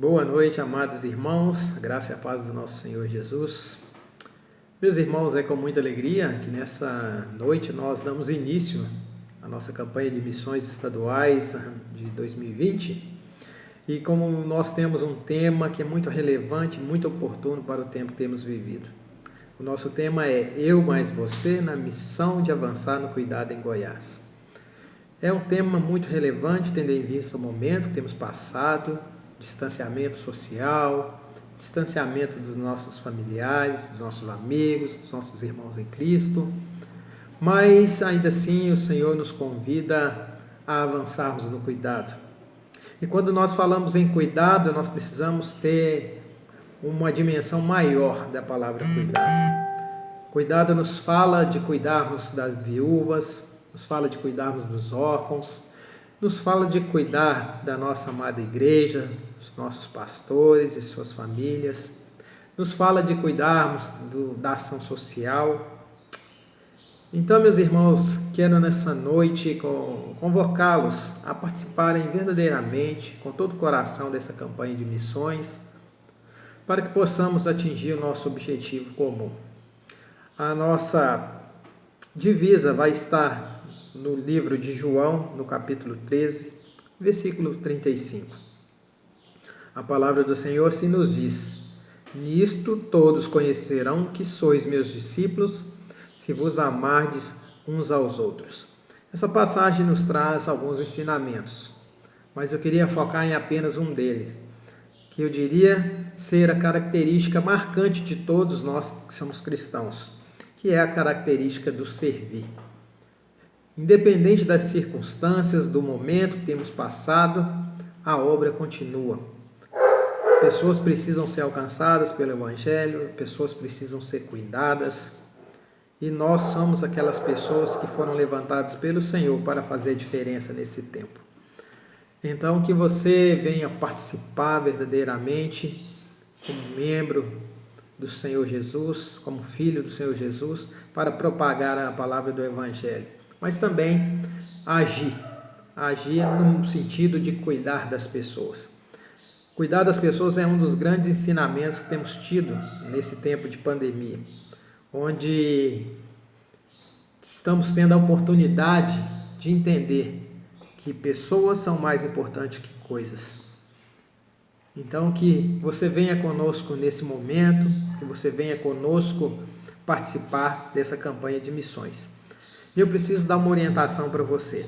Boa noite, amados irmãos, a graça e a paz do nosso Senhor Jesus. Meus irmãos, é com muita alegria que nessa noite nós damos início à nossa campanha de missões estaduais de 2020. E como nós temos um tema que é muito relevante, muito oportuno para o tempo que temos vivido. O nosso tema é Eu mais Você na missão de avançar no cuidado em Goiás. É um tema muito relevante, tendo em vista o momento que temos passado, distanciamento social, distanciamento dos nossos familiares, dos nossos amigos, dos nossos irmãos em Cristo. Mas ainda assim o Senhor nos convida a avançarmos no cuidado. E quando nós falamos em cuidado, nós precisamos ter uma dimensão maior da palavra cuidado. Cuidado nos fala de cuidarmos das viúvas, nos fala de cuidarmos dos órfãos, nos fala de cuidar da nossa amada igreja, dos nossos pastores e suas famílias, nos fala de cuidarmos da ação social. Então, meus irmãos, quero nessa noite convocá-los a participarem verdadeiramente, com todo o coração, dessa campanha de missões, para que possamos atingir o nosso objetivo comum. A nossa divisa vai estar no livro de João, no capítulo 13, versículo 35. A palavra do Senhor assim nos diz: Nisto todos conhecerão que sois meus discípulos, se vos amardes uns aos outros. Essa passagem nos traz alguns ensinamentos, mas eu queria focar em apenas um deles, que eu diria ser a característica marcante de todos nós que somos cristãos, que é a característica do servir. Independente das circunstâncias, do momento que temos passado, a obra continua. Pessoas precisam ser alcançadas pelo Evangelho, pessoas precisam ser cuidadas, e nós somos aquelas pessoas que foram levantadas pelo Senhor para fazer a diferença nesse tempo. Então, que você venha participar verdadeiramente como membro do Senhor Jesus, como filho do Senhor Jesus, para propagar a palavra do Evangelho. Mas também agir no sentido de cuidar das pessoas. Cuidar das pessoas é um dos grandes ensinamentos que temos tido nesse tempo de pandemia, onde estamos tendo a oportunidade de entender que pessoas são mais importantes que coisas. Então, que você venha conosco nesse momento, que você venha conosco participar dessa campanha de missões. Eu preciso dar uma orientação para você.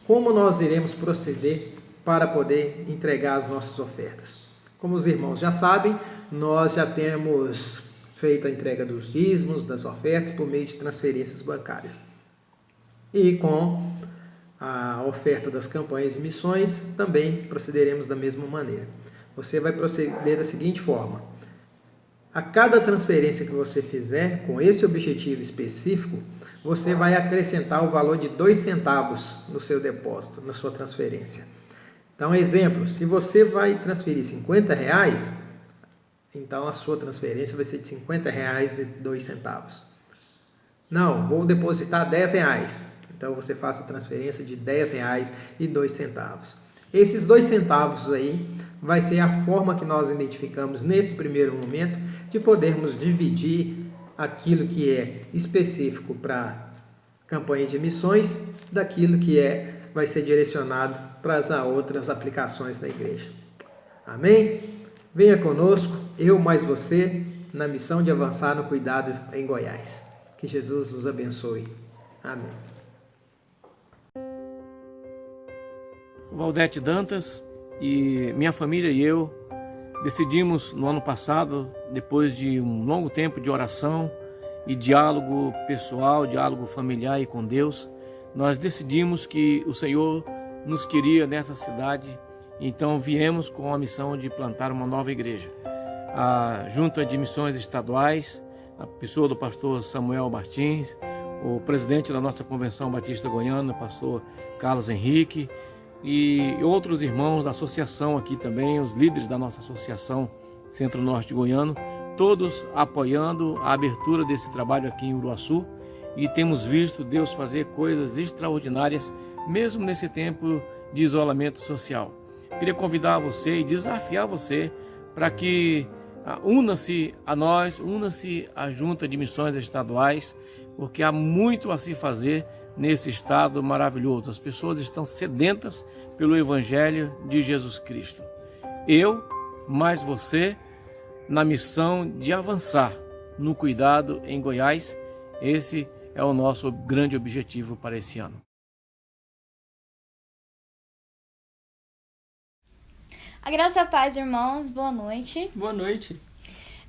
Como nós iremos proceder para poder entregar as nossas ofertas? Como os irmãos já sabem, nós já temos feito a entrega dos dízimos, das ofertas, por meio de transferências bancárias. E com a oferta das campanhas de missões, também procederemos da mesma maneira. Você vai proceder da seguinte forma: a cada transferência que você fizer com esse objetivo específico, você vai acrescentar o valor de 2 centavos no seu depósito, na sua transferência. Então, exemplo, se você vai transferir R$50, então a sua transferência vai ser de R$50,02. Não, vou depositar R$10. Então, você faça a transferência de R$10,02. Esses 2 centavos aí vai ser a forma que nós identificamos nesse primeiro momento de podermos dividir aquilo que é específico para campanha de missões daquilo que vai ser direcionado para as outras aplicações da igreja. Amém? Venha conosco, eu mais você, na missão de avançar no cuidado em Goiás. Que Jesus nos abençoe. Amém. Valdete Dantas e minha família e eu decidimos no ano passado, depois de um longo tempo de oração e diálogo pessoal, diálogo familiar e com Deus, nós decidimos que o Senhor nos queria nessa cidade, então viemos com a missão de plantar uma nova igreja. A Junta de Missões Estaduais, a pessoa do pastor Samuel Martins, o presidente da nossa Convenção Batista Goiana, o pastor Carlos Henrique, e outros irmãos da associação aqui também, os líderes da nossa associação Centro-Norte Goiano, todos apoiando a abertura desse trabalho aqui em Uruaçu, e temos visto Deus fazer coisas extraordinárias, mesmo nesse tempo de isolamento social. queria convidar você e desafiar você para que una-se a nós, una-se à Junta de Missões Estaduais, porque há muito a se fazer nesse estado maravilhoso. As pessoas estão sedentas pelo Evangelho de Jesus Cristo. Eu, mais você, na missão de avançar no cuidado em Goiás, esse é o nosso grande objetivo para esse ano. A graça e a paz, irmãos. Boa noite. Boa noite.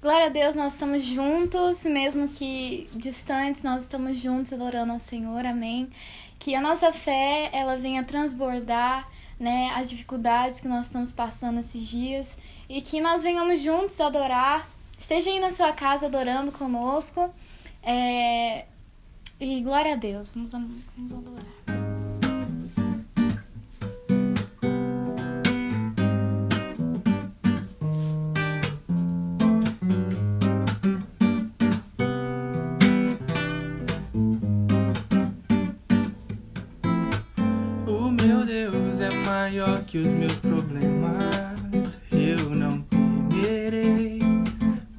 Glória a Deus, nós estamos juntos, mesmo que distantes, nós estamos juntos adorando ao Senhor, amém. Que a nossa fé, ela venha transbordar, né, as dificuldades que nós estamos passando esses dias e que nós venhamos juntos adorar. Esteja aí na sua casa adorando conosco. E glória a Deus, vamos adorar. Maior que os meus problemas, eu não temerei.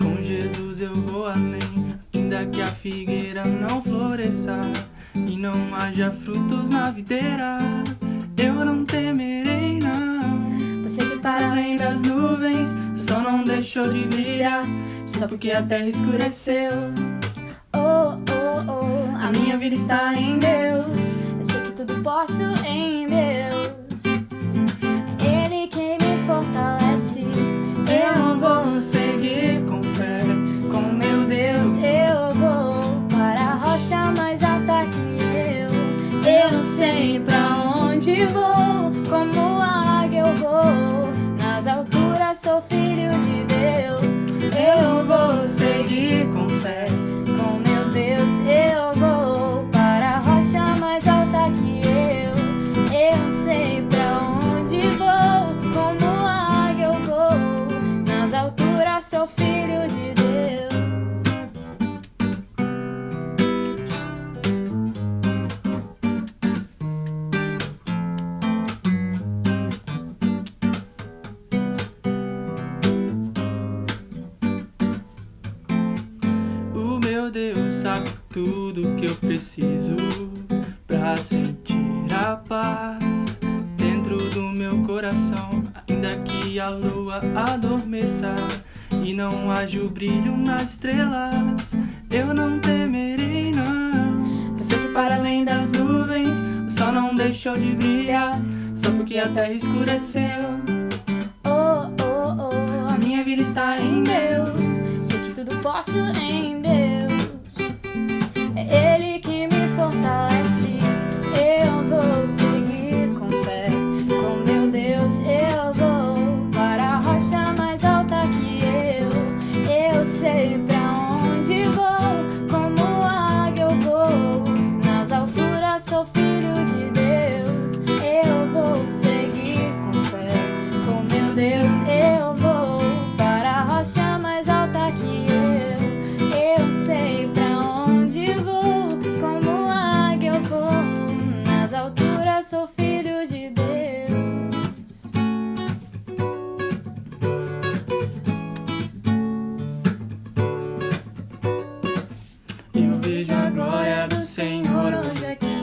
Com Jesus eu vou além, ainda que a figueira não floresça e não haja frutos na videira, eu não temerei não. Você que para além das nuvens, o sol não deixou de brilhar, só porque a terra escureceu. Oh, oh, oh, a minha vida está em Deus, eu sei que tudo posso em Deus. Ele quem me fortalece, eu vou seguir com fé, com meu Deus. Eu vou para a rocha mais alta que eu sei pra onde vou, como águia eu vou, nas alturas sou filho de Deus. Eu vou seguir com fé, com meu Deus. Eu vou para a rocha mais alta que eu sei pra onde vou, como águia eu vou, nas alturas sou filho de Deus. O meu Deus sabe tudo que eu preciso pra sentir a paz dentro do meu coração, ainda que a lua adormeça e não haja o brilho nas estrelas, eu não temerei não. Você que para além das nuvens, o sol não deixou de brilhar, só porque a terra escureceu. Oh, oh, oh, a minha vida está em Deus, sei que tudo posso em Deus. É Ele que me fortalece, eu vou seguir com fé, com meu Deus. Eu vou para a rocha mais alta que eu sei pra onde vou, como águia eu vou, nas alturas sou filho de Deus. Eu vou seguir com fé, com meu Deus. Eu vou para a rocha mais alta que eu sei pra onde vou, como águia eu vou, nas alturas sou filho de Deus. Eu vejo a glória do Senhor hoje aqui,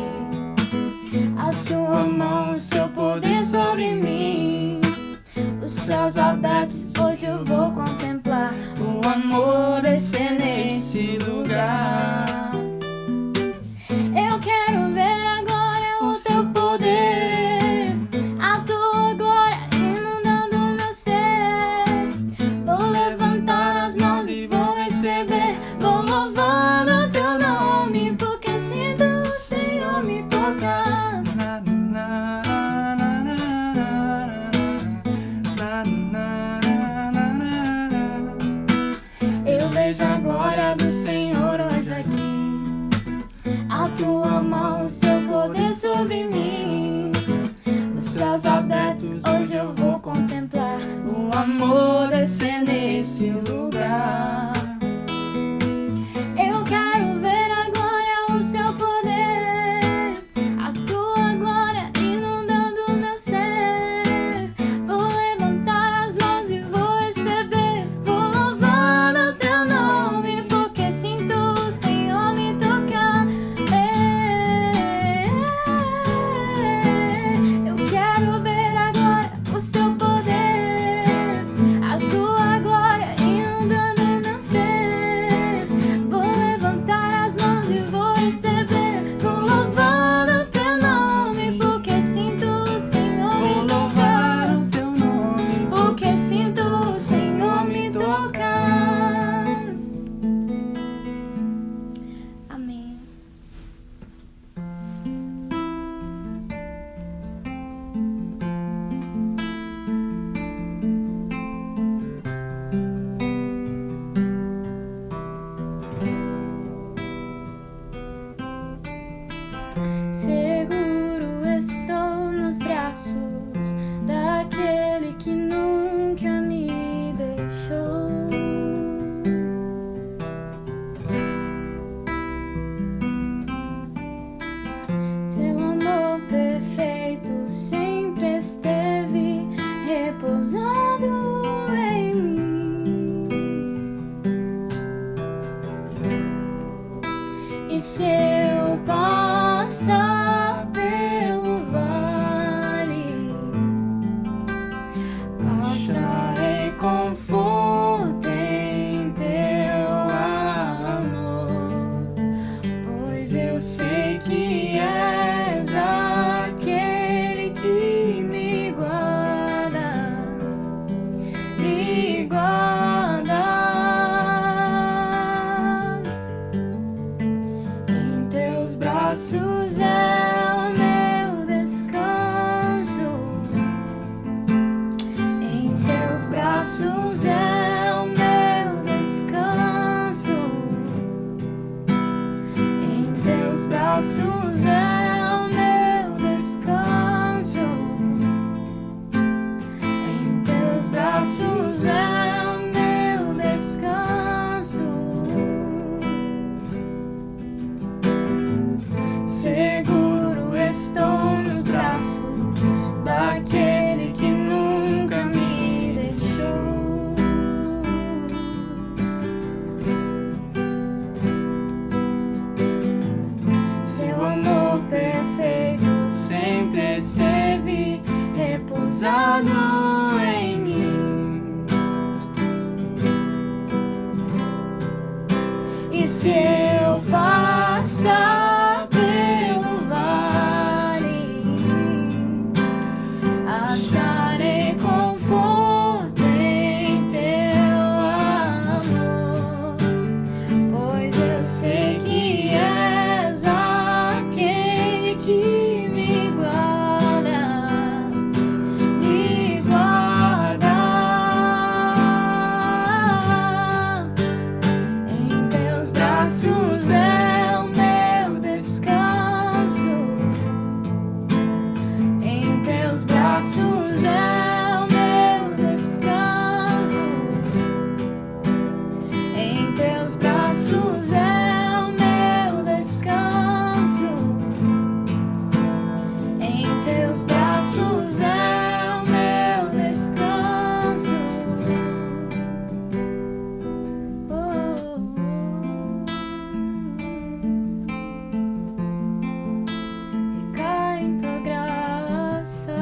a sua mão, o seu poder sobre mim. Os céus abertos, hoje eu vou contemplar o amor descer nesse lugar. Eu quero ver agora o teu poder, a tua glória inundando meu ser. Vou levantar as mãos e vou receber, vou louvando teu nome, porque sinto o Senhor me tocar. Eu vejo a glória do Senhor hoje aqui, A tua mão, o seu poder sobre mim. Os céus abertos, hoje eu vou contemplar o amor descer nesse lugar. Eu quero ver agora o seu poder, a tua glória inundando meu ser. Vou se eu passar pelo vale, acharei conforto em teu amor, pois eu sei que és aquele que me guardas, me guardas. Em teus braços é o meu descanso, em teus braços é o meu descanso, em teus braços é o meu descanso, em teus braços é o meu descanso. Seguro estou nos braços daquele que nunca me deixou. Seu amor perfeito sempre esteve repousado em mim. E se eu passar pelo vale, acharei conforto em teu amor, pois eu sei que és aquele que me guarda, me guarda. Em teus braços é o meu descanso, em teus braços é o meu descanso, em teus braços é o meu descanso, em teus braços é o meu descanso. Recai em tua graça,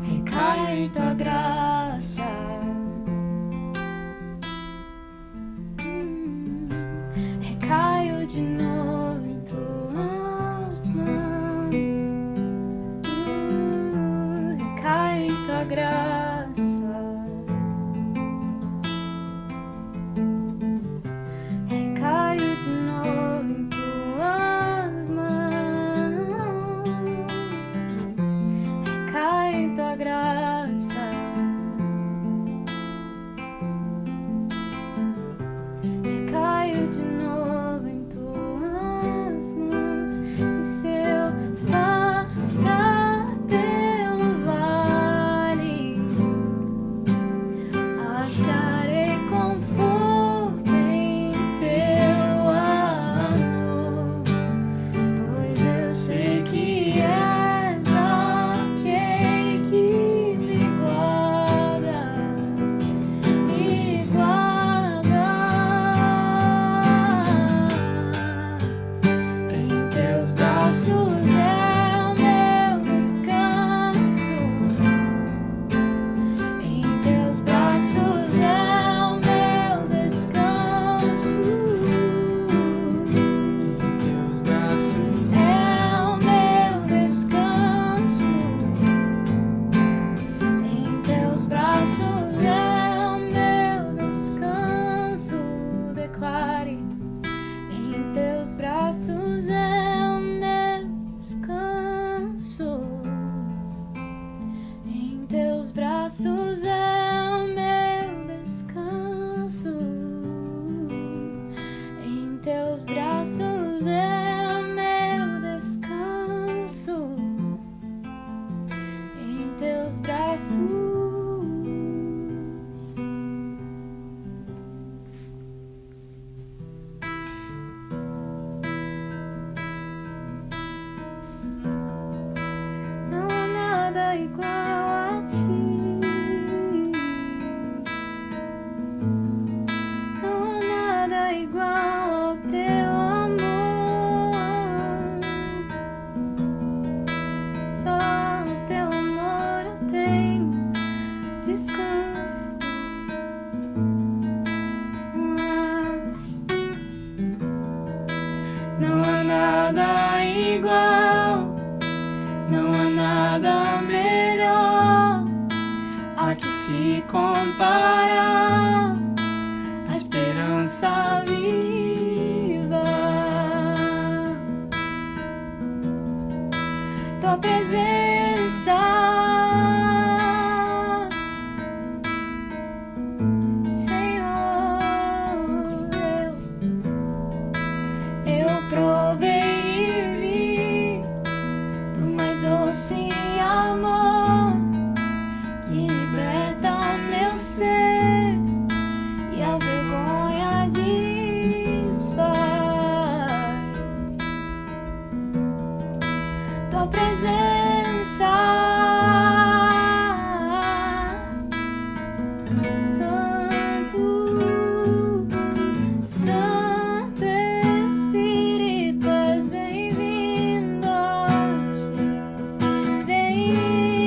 recai em tua graça. Recaio de novo em tuas mãos. Recai em tua graça. Recaio de novo em tuas mãos. Recai em tua graça. Recaio de novo em tuas mãos. E se eu passar pelo vale, acharei conforto em teu amor, pois eu sei que és aquele que me guarda, me guarda. Em teus braços é o meu descanso, em teus braços é o meu descanso, Em teus braços é o meu descanso, em teus braços é o meu descanso. Declare: em teus braços é o meu descanso, em teus braços é o meu descanso, em teus braços é o meu descanso, em teus braços. Não há nada igual a ti. só no teu amor eu tenho descanso. Não há nada igual, não há nada melhor a que se compara a esperança viva. Tua presença, Senhor, eu provei e vi do mais doce amor que liberta meu ser e a vergonha desfaz. Tua presença, Santo, Santo Espírito, és bem-vindo aqui, bem-vindo.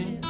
Amém.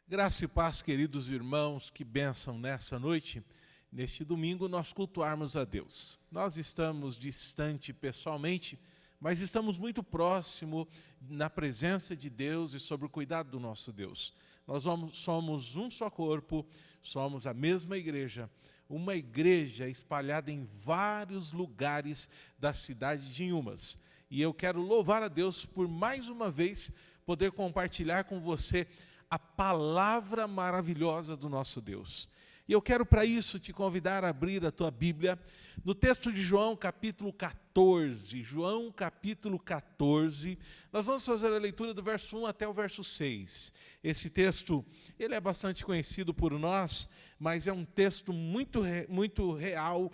Graça e paz, queridos irmãos, que bênção nessa noite, neste domingo, nós cultuarmos a Deus. Nós estamos distante pessoalmente, mas estamos muito próximo na presença de Deus e sob o cuidado do nosso Deus. Nós somos um só corpo, somos a mesma igreja, uma igreja espalhada em vários lugares da cidade de Inhumas. E eu quero louvar a Deus por mais uma vez poder compartilhar com você a palavra maravilhosa do nosso Deus. E eu quero para isso te convidar a abrir a tua Bíblia no texto de João capítulo 14. João capítulo 14, nós vamos fazer a leitura do verso 1 até o verso 6. Esse texto, ele é bastante conhecido por nós, mas é um texto muito real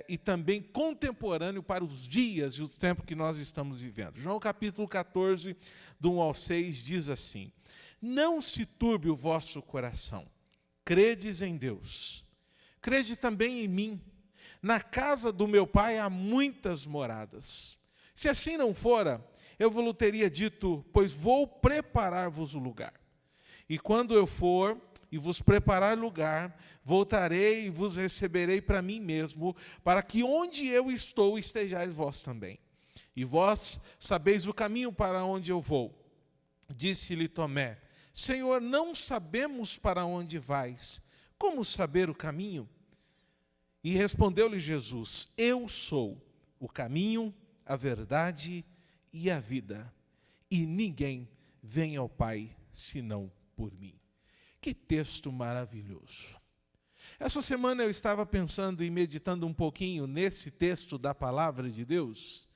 e também contemporâneo para os dias e os tempos que nós estamos vivendo. João capítulo 14, do 1 ao 6, diz assim: não se turbe o vosso coração. Credes em Deus. Crede também em mim. Na casa do meu Pai há muitas moradas. Se assim não fora, eu vos teria dito, pois vou preparar-vos o lugar. E quando eu for e vos preparar lugar, voltarei e vos receberei para mim mesmo, para que onde eu estou estejais vós também. E vós sabeis o caminho para onde eu vou. Disse-lhe Tomé: Senhor, não sabemos para onde vais, como saber o caminho? E respondeu-lhe Jesus: eu sou o caminho, a verdade e a vida, e ninguém vem ao Pai senão por mim. Que texto maravilhoso! Essa semana eu estava pensando e meditando um pouquinho nesse texto da palavra de Deus,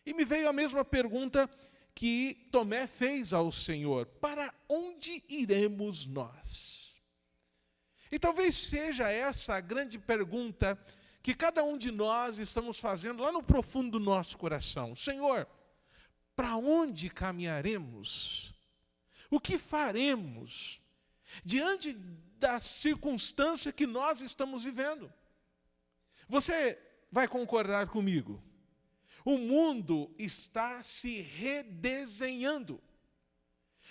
e me veio a mesma pergunta que Tomé fez ao Senhor: para onde iremos nós? E talvez seja essa a grande pergunta que cada um de nós estamos fazendo lá no profundo do nosso coração. Senhor, para onde caminharemos? O que faremos diante da circunstância que nós estamos vivendo? Você vai concordar comigo? O mundo está se redesenhando.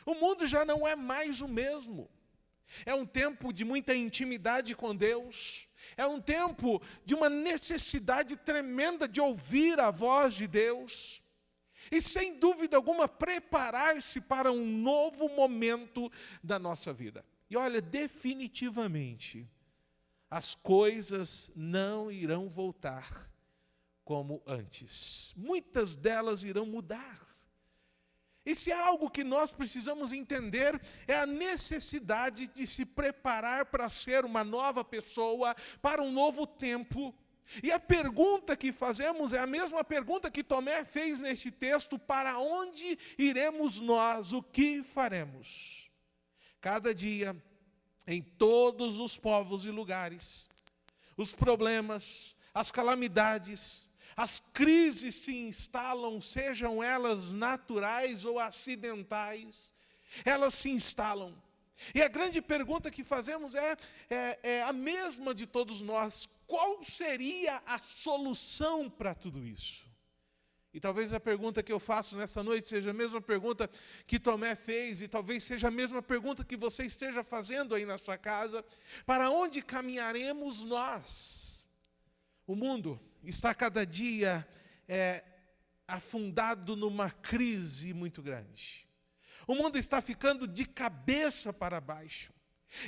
O mundo já não é mais o mesmo. É um tempo de muita intimidade com Deus. É um tempo de uma necessidade tremenda de ouvir a voz de Deus. E, sem dúvida alguma, preparar-se para um novo momento da nossa vida. E olha, definitivamente, as coisas não irão voltar como antes. Muitas delas irão mudar. E se há algo que nós precisamos entender, é a necessidade de se preparar para ser uma nova pessoa, para um novo tempo. E a pergunta que fazemos é a mesma pergunta que Tomé fez neste texto: para onde iremos nós? O que faremos? Cada dia, em todos os povos e lugares, os problemas, as calamidades, as crises se instalam, sejam elas naturais ou acidentais, elas se instalam. E a grande pergunta que fazemos é a mesma de todos nós: qual seria a solução para tudo isso? E talvez a pergunta que eu faço nessa noite seja a mesma pergunta que Tomé fez, e talvez seja a mesma pergunta que você esteja fazendo aí na sua casa: para onde caminharemos nós? O mundo está cada dia afundado numa crise muito grande. O mundo está ficando de cabeça para baixo.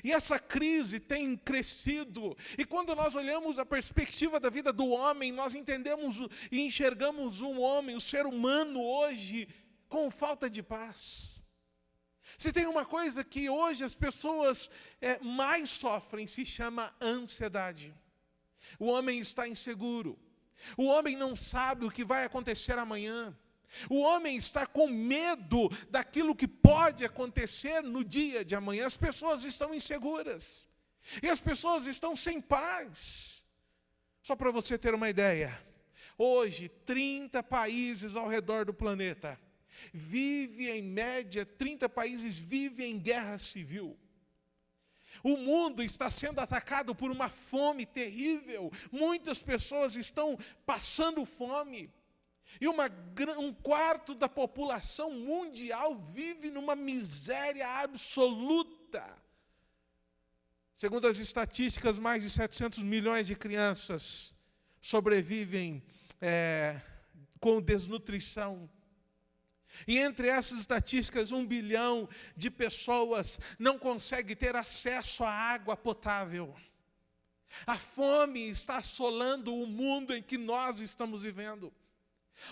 E essa crise tem crescido. E quando nós olhamos a perspectiva da vida do homem, nós entendemos e enxergamos um homem, o ser humano hoje, com falta de paz. Se tem uma coisa que hoje as pessoas mais sofrem, se chama ansiedade. O homem está inseguro. O homem não sabe o que vai acontecer amanhã. O homem está com medo daquilo que pode acontecer no dia de amanhã. As pessoas estão inseguras. E as pessoas estão sem paz. Só para você ter uma ideia, hoje 30 países ao redor do planeta vivem, em média, 30 países vivem em guerra civil. O mundo está sendo atacado por uma fome terrível. Muitas pessoas estão passando fome. E um quarto da população mundial vive numa miséria absoluta. Segundo as estatísticas, mais de 700 milhões de crianças sobrevivem com desnutrição. E entre essas estatísticas, 1 bilhão de pessoas não consegue ter acesso à água potável. A fome está assolando o mundo em que nós estamos vivendo.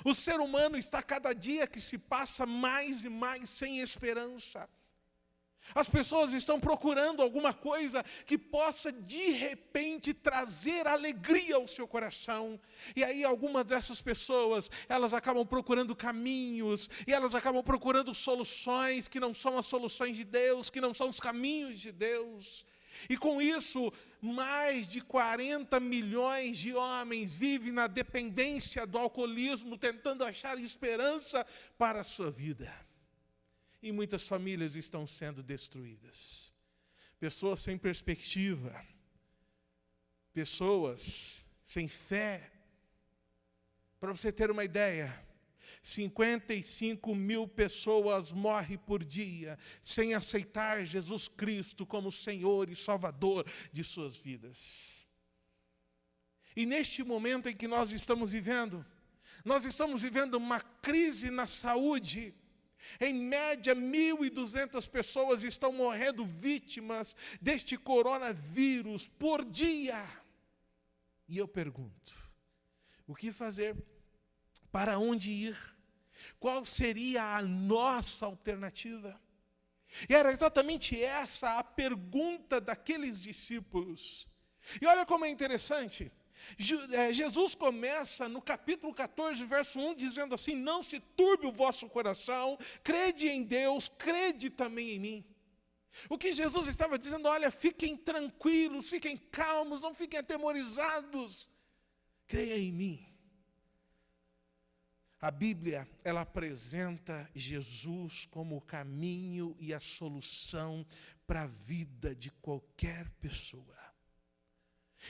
O ser humano está cada dia que se passa mais e mais sem esperança. As pessoas estão procurando alguma coisa que possa de repente trazer alegria ao seu coração. E aí algumas dessas pessoas, elas acabam procurando caminhos, e elas acabam procurando soluções que não são as soluções de Deus, que não são os caminhos de Deus. E com isso, mais de 40 milhões de homens vivem na dependência do alcoolismo, tentando achar esperança para a sua vida. E muitas famílias estão sendo destruídas. Pessoas sem perspectiva, pessoas sem fé. Para você ter uma ideia, 55 mil pessoas morrem por dia sem aceitar Jesus Cristo como Senhor e Salvador de suas vidas. E neste momento em que nós estamos vivendo uma crise na saúde. Em média, 1.200 pessoas estão morrendo vítimas deste coronavírus por dia. E eu pergunto, o que fazer? Para onde ir? Qual seria a nossa alternativa? E era exatamente essa a pergunta daqueles discípulos. E olha como é interessante. Jesus começa no capítulo 14, verso 1, dizendo assim: não se turbe o vosso coração, crede em Deus, crede também em mim. O que Jesus estava dizendo: olha, fiquem tranquilos, fiquem calmos, não fiquem atemorizados, creia em mim. A Bíblia, ela apresenta Jesus como o caminho e a solução para a vida de qualquer pessoa.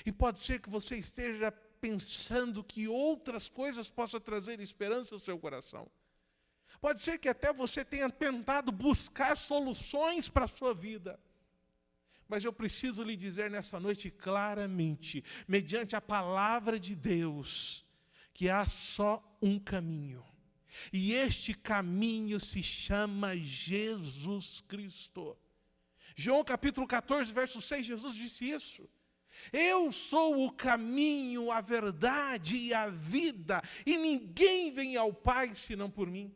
E pode ser que você esteja pensando que outras coisas possam trazer esperança ao seu coração. Pode ser que até você tenha tentado buscar soluções para a sua vida. Mas eu preciso lhe dizer nessa noite claramente, mediante a palavra de Deus, que há só um caminho. E este caminho se chama Jesus Cristo. João capítulo 14, verso 6, Jesus disse isso. Eu sou o caminho, a verdade e a vida, e ninguém vem ao Pai senão por mim.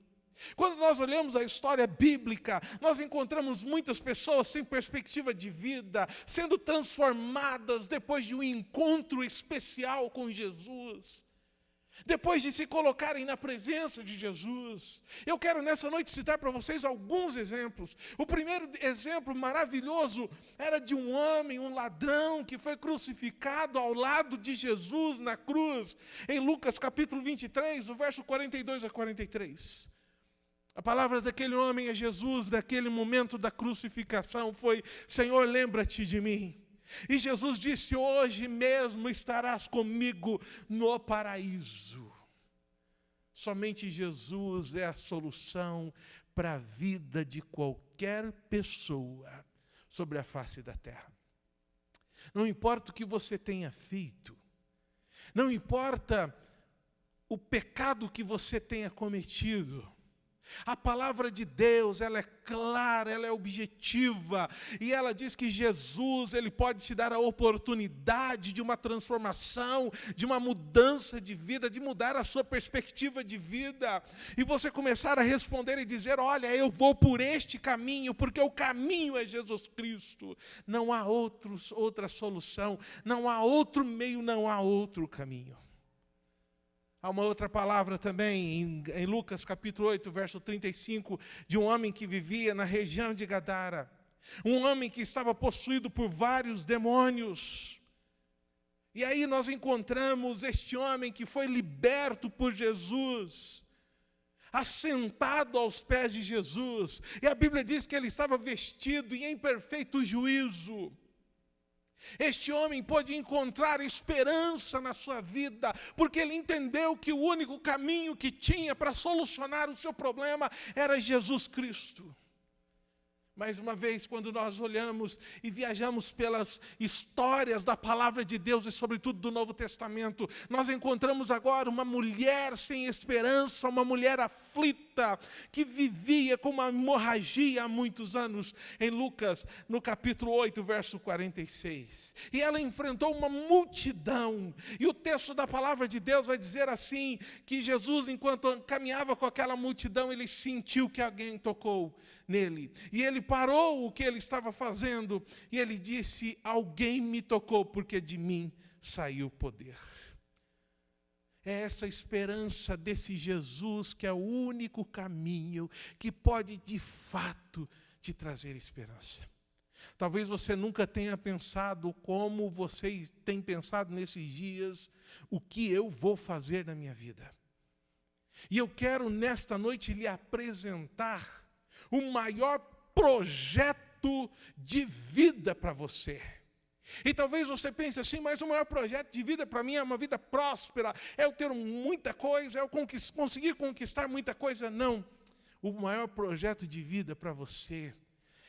Quando nós olhamos a história bíblica, nós encontramos muitas pessoas sem perspectiva de vida, sendo transformadas depois de um encontro especial com Jesus. Depois de se colocarem na presença de Jesus. Eu quero nessa noite citar para vocês alguns exemplos. O primeiro exemplo maravilhoso era de um homem, um ladrão, que foi crucificado ao lado de Jesus na cruz, em Lucas capítulo 23, o verso 42 a 43. A palavra daquele homem a Jesus, daquele momento da crucificação, foi: Senhor, lembra-te de mim. E Jesus disse: hoje mesmo estarás comigo no paraíso. Somente Jesus é a solução para a vida de qualquer pessoa sobre a face da terra. Não importa o que você tenha feito, não importa o pecado que você tenha cometido, a palavra de Deus, ela é clara, ela é objetiva, e ela diz que Jesus, ele pode te dar a oportunidade de uma transformação, de uma mudança de vida, de mudar a sua perspectiva de vida, e você começar a responder e dizer: olha, eu vou por este caminho, porque o caminho é Jesus Cristo. Não há outra solução, não há outro meio, não há outro caminho. Há uma outra palavra também, em Lucas capítulo 8, verso 35, de um homem que vivia na região de Gadara. Um homem que estava possuído por vários demônios. E aí nós encontramos este homem que foi liberto por Jesus, assentado aos pés de Jesus. E a Bíblia diz que ele estava vestido e em perfeito juízo. Este homem pôde encontrar esperança na sua vida, porque ele entendeu que o único caminho que tinha para solucionar o seu problema era Jesus Cristo. Mais uma vez, quando nós olhamos e viajamos pelas histórias da palavra de Deus e sobretudo do Novo Testamento, nós encontramos agora uma mulher sem esperança, uma mulher aflita, que vivia com uma hemorragia há muitos anos, em Lucas, no capítulo 8, verso 46. E ela enfrentou uma multidão, e o texto da palavra de Deus vai dizer assim, que Jesus, enquanto caminhava com aquela multidão, ele sentiu que alguém tocou nele, e ele parou o que ele estava fazendo, e ele disse: alguém me tocou, porque de mim saiu poder. É essa esperança desse Jesus, que é o único caminho que pode de fato te trazer esperança. Talvez você nunca tenha pensado como você tem pensado nesses dias, o que eu vou fazer na minha vida. E eu quero nesta noite lhe apresentar o maior projeto de vida para você. E talvez você pense assim, mas o maior projeto de vida para mim é uma vida próspera, é eu ter muita coisa, é eu conseguir conquistar muita coisa. Não, o maior projeto de vida para você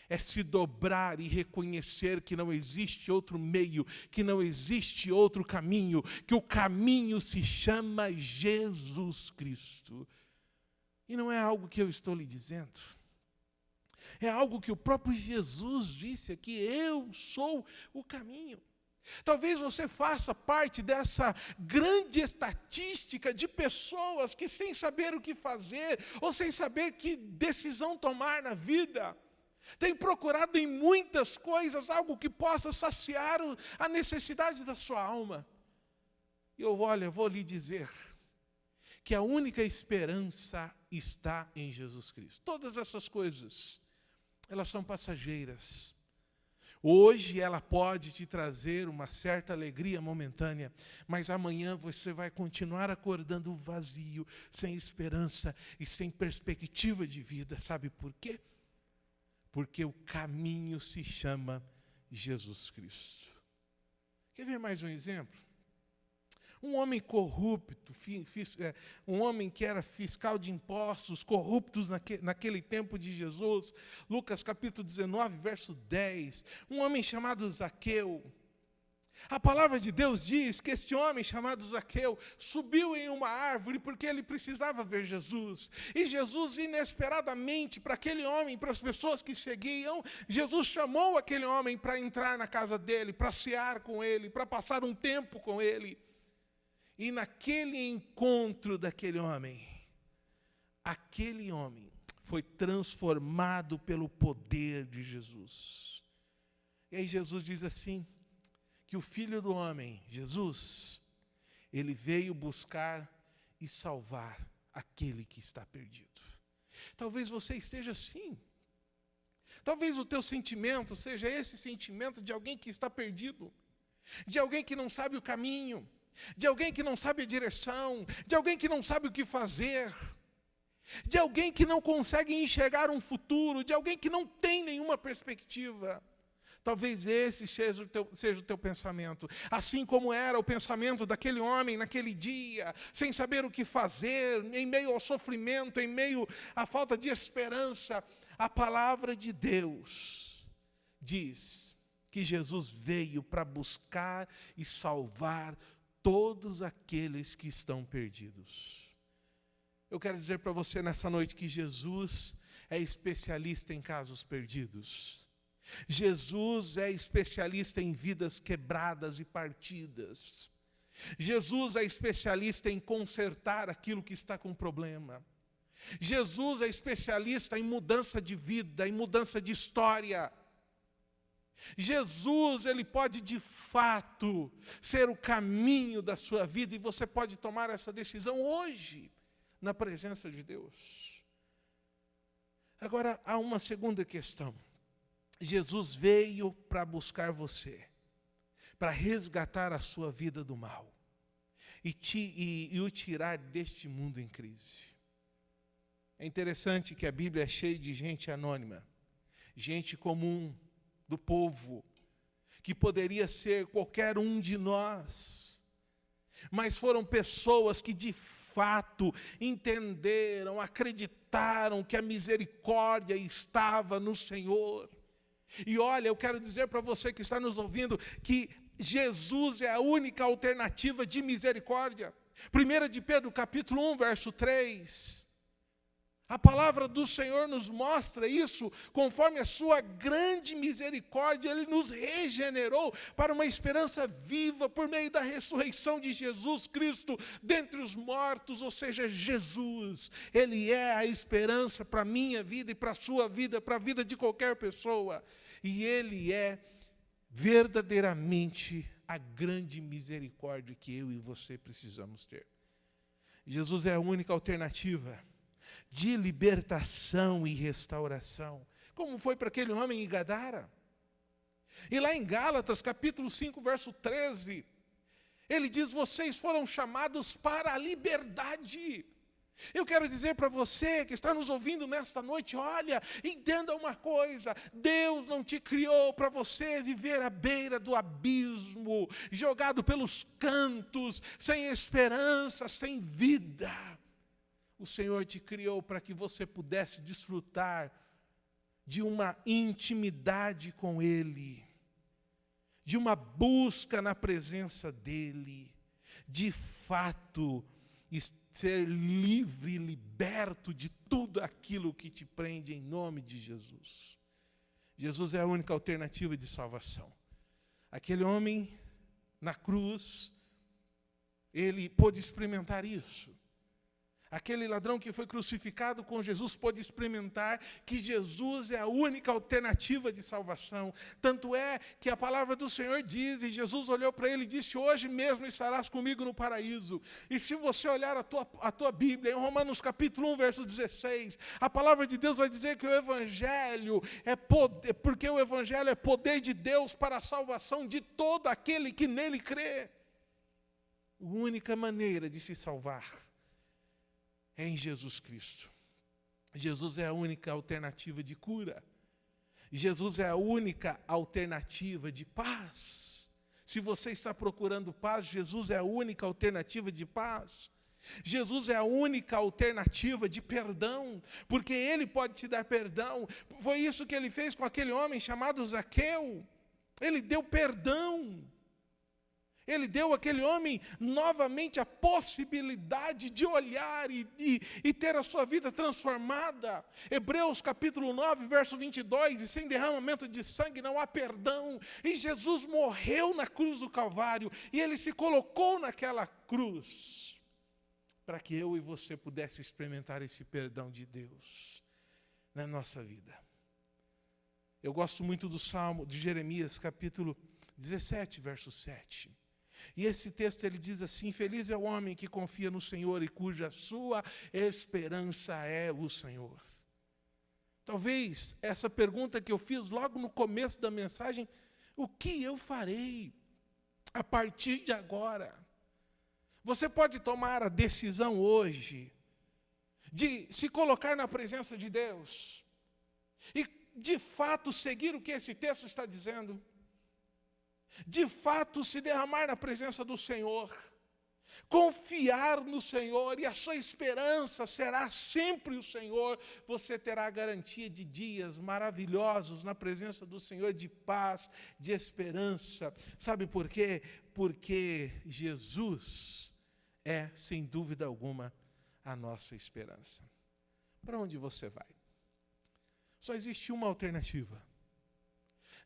é se dobrar e reconhecer que não existe outro meio, que não existe outro caminho, que o caminho se chama Jesus Cristo. E não é algo que eu estou lhe dizendo. É algo que o próprio Jesus disse aqui: eu sou o caminho. Talvez você faça parte dessa grande estatística de pessoas que, sem saber o que fazer, ou sem saber que decisão tomar na vida, tem procurado em muitas coisas algo que possa saciar a necessidade da sua alma. E eu vou lhe dizer que a única esperança está em Jesus Cristo. Todas essas coisas, elas são passageiras. Hoje ela pode te trazer uma certa alegria momentânea, mas amanhã você vai continuar acordando vazio, sem esperança e sem perspectiva de vida. Sabe por quê? Porque o caminho se chama Jesus Cristo. Quer ver mais um exemplo? Um homem corrupto, um homem que era fiscal de impostos, corruptos naquele tempo de Jesus, Lucas capítulo 19, verso 10, um homem chamado Zaqueu. A palavra de Deus diz que este homem chamado Zaqueu subiu em uma árvore porque ele precisava ver Jesus. E Jesus, inesperadamente, para aquele homem, para as pessoas que seguiam, Jesus chamou aquele homem para entrar na casa dele, para cear com ele, para passar um tempo com ele. E naquele encontro daquele homem, aquele homem foi transformado pelo poder de Jesus. E aí Jesus diz assim, que o Filho do Homem, Jesus, ele veio buscar e salvar aquele que está perdido. Talvez você esteja assim. Talvez o teu sentimento seja esse sentimento de alguém que está perdido, de alguém que não sabe o caminho, de alguém que não sabe a direção, de alguém que não sabe o que fazer, de alguém que não consegue enxergar um futuro, de alguém que não tem nenhuma perspectiva. Talvez esse seja o teu pensamento, assim como era o pensamento daquele homem naquele dia, sem saber o que fazer, em meio ao sofrimento, em meio à falta de esperança. A palavra de Deus diz que Jesus veio para buscar e salvar todos aqueles que estão perdidos. Eu quero dizer para você nessa noite que Jesus é especialista em casos perdidos. Jesus é especialista em vidas quebradas e partidas. Jesus é especialista em consertar aquilo que está com problema. Jesus é especialista em mudança de vida, em mudança de história. Jesus, ele pode de fato ser o caminho da sua vida, e você pode tomar essa decisão hoje, na presença de Deus. Agora, há uma segunda questão. Jesus veio para buscar você, para resgatar a sua vida do mal e o tirar deste mundo em crise. É interessante que a Bíblia é cheia de gente anônima, gente comum, do povo, que poderia ser qualquer um de nós, mas foram pessoas que de fato entenderam, acreditaram que a misericórdia estava no Senhor. E olha, eu quero dizer para você que está nos ouvindo, que Jesus é a única alternativa de misericórdia. 1 de Pedro, capítulo 1, verso 3. A palavra do Senhor nos mostra isso, conforme a sua grande misericórdia, Ele nos regenerou para uma esperança viva por meio da ressurreição de Jesus Cristo dentre os mortos, ou seja, Jesus. Ele é a esperança para a minha vida e para a sua vida, para a vida de qualquer pessoa. E Ele é verdadeiramente a grande misericórdia que eu e você precisamos ter. Jesus é a única alternativa de libertação e restauração, como foi para aquele homem em Gadara. E lá em Gálatas, capítulo 5, verso 13, ele diz: vocês foram chamados para a liberdade. Eu quero dizer para você que está nos ouvindo nesta noite, olha, entenda uma coisa: Deus não te criou para você viver à beira do abismo, jogado pelos cantos, sem esperança, sem vida. O Senhor te criou para que você pudesse desfrutar de uma intimidade com Ele, de uma busca na presença dEle, de fato, ser livre, liberto de tudo aquilo que te prende em nome de Jesus. Jesus é a única alternativa de salvação. Aquele homem na cruz, ele pôde experimentar isso. Aquele ladrão que foi crucificado com Jesus pôde experimentar que Jesus é a única alternativa de salvação. Tanto é que a palavra do Senhor diz, e Jesus olhou para ele e disse: hoje mesmo estarás comigo no paraíso. E se você olhar a tua Bíblia, em Romanos capítulo 1, verso 16, a palavra de Deus vai dizer que o Evangelho é poder, porque o Evangelho é poder de Deus para a salvação de todo aquele que nele crê. A única maneira de se salvar é em Jesus Cristo. Jesus é a única alternativa de cura. Jesus é a única alternativa de paz. Se você está procurando paz, Jesus é a única alternativa de paz. Jesus é a única alternativa de perdão, porque Ele pode te dar perdão. Foi isso que Ele fez com aquele homem chamado Zaqueu. Ele deu perdão. Ele deu àquele homem novamente a possibilidade de olhar e ter a sua vida transformada. Hebreus capítulo 9, verso 22, e sem derramamento de sangue não há perdão. E Jesus morreu na cruz do Calvário, e Ele se colocou naquela cruz, para que eu e você pudesse experimentar esse perdão de Deus na nossa vida. Eu gosto muito do Salmo de Jeremias, capítulo 17, verso 7. E esse texto ele diz assim: feliz é o homem que confia no Senhor e cuja sua esperança é o Senhor. Talvez essa pergunta que eu fiz logo no começo da mensagem: o que eu farei a partir de agora? Você pode tomar a decisão hoje de se colocar na presença de Deus e de fato seguir o que esse texto está dizendo. De fato se derramar na presença do Senhor, confiar no Senhor, e a sua esperança será sempre o Senhor. Você terá a garantia de dias maravilhosos na presença do Senhor, de paz, de esperança. Sabe por quê? Porque Jesus é, sem dúvida alguma, a nossa esperança. Para onde você vai? Só existe uma alternativa.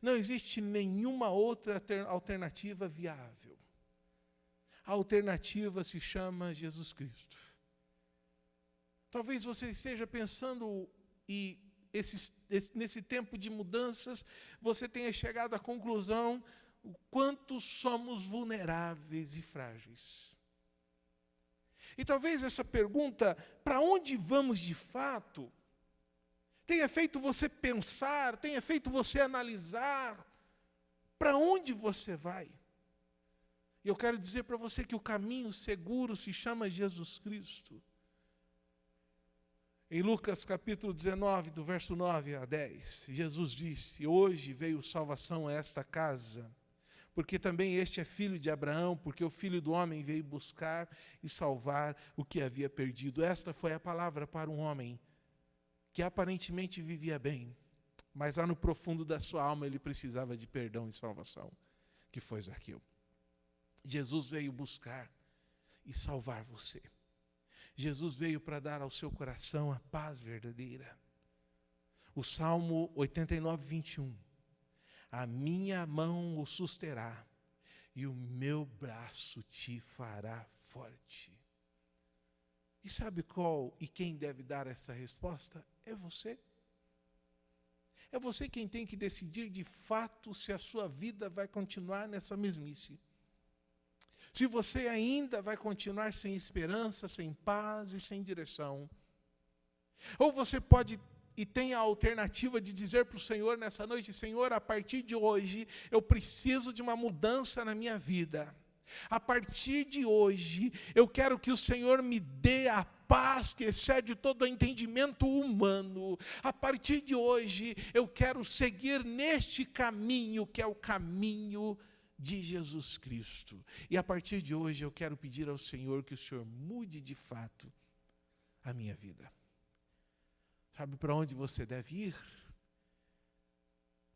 Não existe nenhuma outra alternativa viável. A alternativa se chama Jesus Cristo. Talvez você esteja pensando, e nesse tempo de mudanças, você tenha chegado à conclusão o quanto somos vulneráveis e frágeis. E talvez essa pergunta, para onde vamos de fato, tenha feito você pensar, tenha feito você analisar para onde você vai. E eu quero dizer para você que o caminho seguro se chama Jesus Cristo. Em Lucas capítulo 19, do verso 9 a 10, Jesus disse: hoje veio salvação a esta casa, Porque também este é filho de Abraão, porque o Filho do Homem veio buscar e salvar o que havia perdido. Esta foi a palavra para um homem que aparentemente vivia bem, mas lá no profundo da sua alma ele precisava de perdão e salvação, que foi Zaqueu. Jesus veio buscar e salvar você. Jesus veio para dar ao seu coração a paz verdadeira. O Salmo 89, 21. A minha mão o susterá e o meu braço te fará forte. E sabe qual e quem deve dar essa resposta? É você. É você quem tem que decidir de fato se a sua vida vai continuar nessa mesmice. Se você ainda vai continuar sem esperança, sem paz e sem direção. Ou você pode e tem a alternativa de dizer para o Senhor nessa noite: Senhor, a partir de hoje eu preciso de uma mudança na minha vida. A partir de hoje eu quero que o Senhor me dê a paz que excede todo o entendimento humano. A partir de hoje eu quero seguir neste caminho que é o caminho de Jesus Cristo. E a partir de hoje eu quero pedir ao Senhor que o Senhor mude de fato a minha vida. Sabe para onde você deve ir?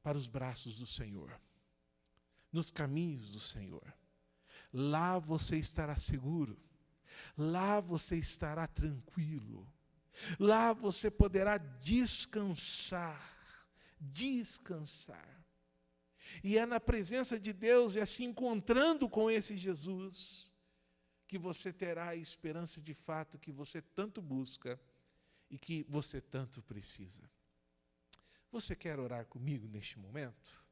Para os braços do Senhor, nos caminhos do Senhor. Lá você estará seguro, lá você estará tranquilo, lá você poderá descansar. E é na presença de Deus, e se encontrando com esse Jesus, que você terá a esperança de fato que você tanto busca e que você tanto precisa. Você quer orar comigo neste momento?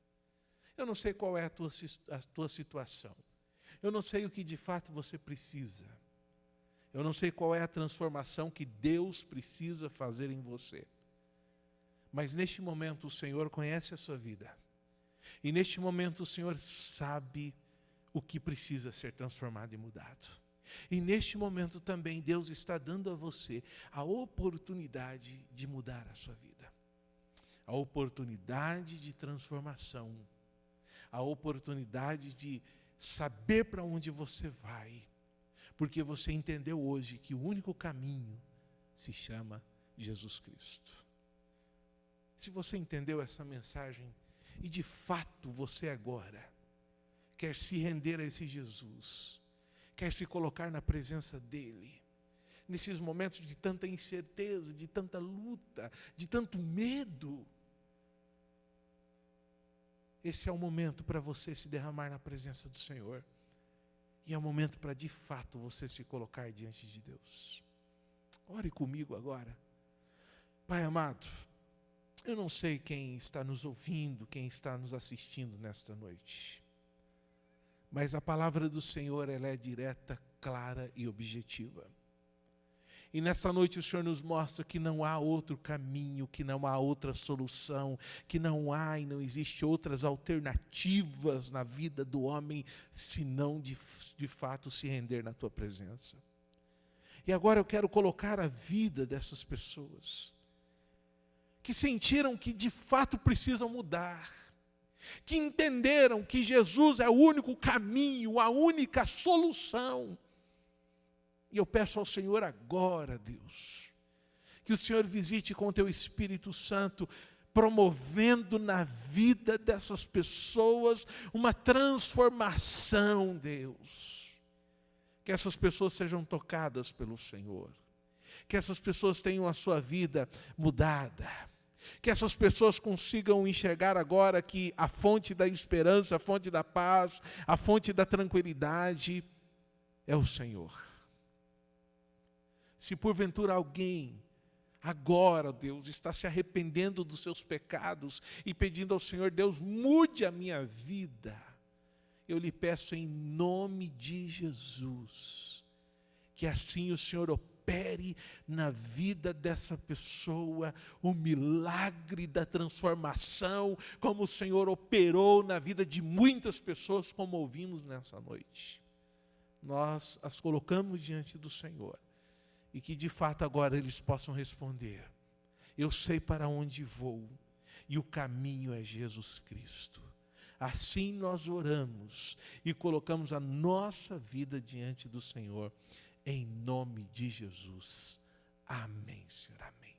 Eu não sei qual é a tua situação. Eu não sei o que de fato você precisa. Eu não sei qual é a transformação que Deus precisa fazer em você. Mas neste momento o Senhor conhece a sua vida. E neste momento o Senhor sabe o que precisa ser transformado e mudado. E neste momento também Deus está dando a você a oportunidade de mudar a sua vida. A oportunidade de transformação. A oportunidade de saber para onde você vai. Porque você entendeu hoje que o único caminho se chama Jesus Cristo. Se você entendeu essa mensagem e de fato você agora quer se render a esse Jesus, quer se colocar na presença dele, nesses momentos de tanta incerteza, de tanta luta, de tanto medo, esse é o momento para você se derramar na presença do Senhor. E é o momento para de fato você se colocar diante de Deus. Ore comigo agora. Pai amado, eu não sei quem está nos ouvindo, quem está nos assistindo nesta noite. Mas a palavra do Senhor, ela é direta, clara e objetiva. E nessa noite o Senhor nos mostra que não há outro caminho, que não há outra solução, que não há e não existe outras alternativas na vida do homem, senão de fato se render na tua presença. E agora eu quero colocar a vida dessas pessoas, que sentiram que de fato precisam mudar, que entenderam que Jesus é o único caminho, a única solução. E eu peço ao Senhor agora, Deus, que o Senhor visite com o teu Espírito Santo, promovendo na vida dessas pessoas uma transformação, Deus. Que essas pessoas sejam tocadas pelo Senhor. Que essas pessoas tenham a sua vida mudada. Que essas pessoas consigam enxergar agora que a fonte da esperança, a fonte da paz, a fonte da tranquilidade é o Senhor. Se porventura alguém agora, Deus, está se arrependendo dos seus pecados e pedindo ao Senhor, Deus, mude a minha vida, eu lhe peço em nome de Jesus, que assim o Senhor opere na vida dessa pessoa o milagre da transformação, como o Senhor operou na vida de muitas pessoas, como ouvimos nessa noite. Nós as colocamos diante do Senhor. E que de fato agora eles possam responder: eu sei para onde vou, e o caminho é Jesus Cristo. Assim nós oramos e colocamos a nossa vida diante do Senhor, em nome de Jesus. Amém, Senhor, amém.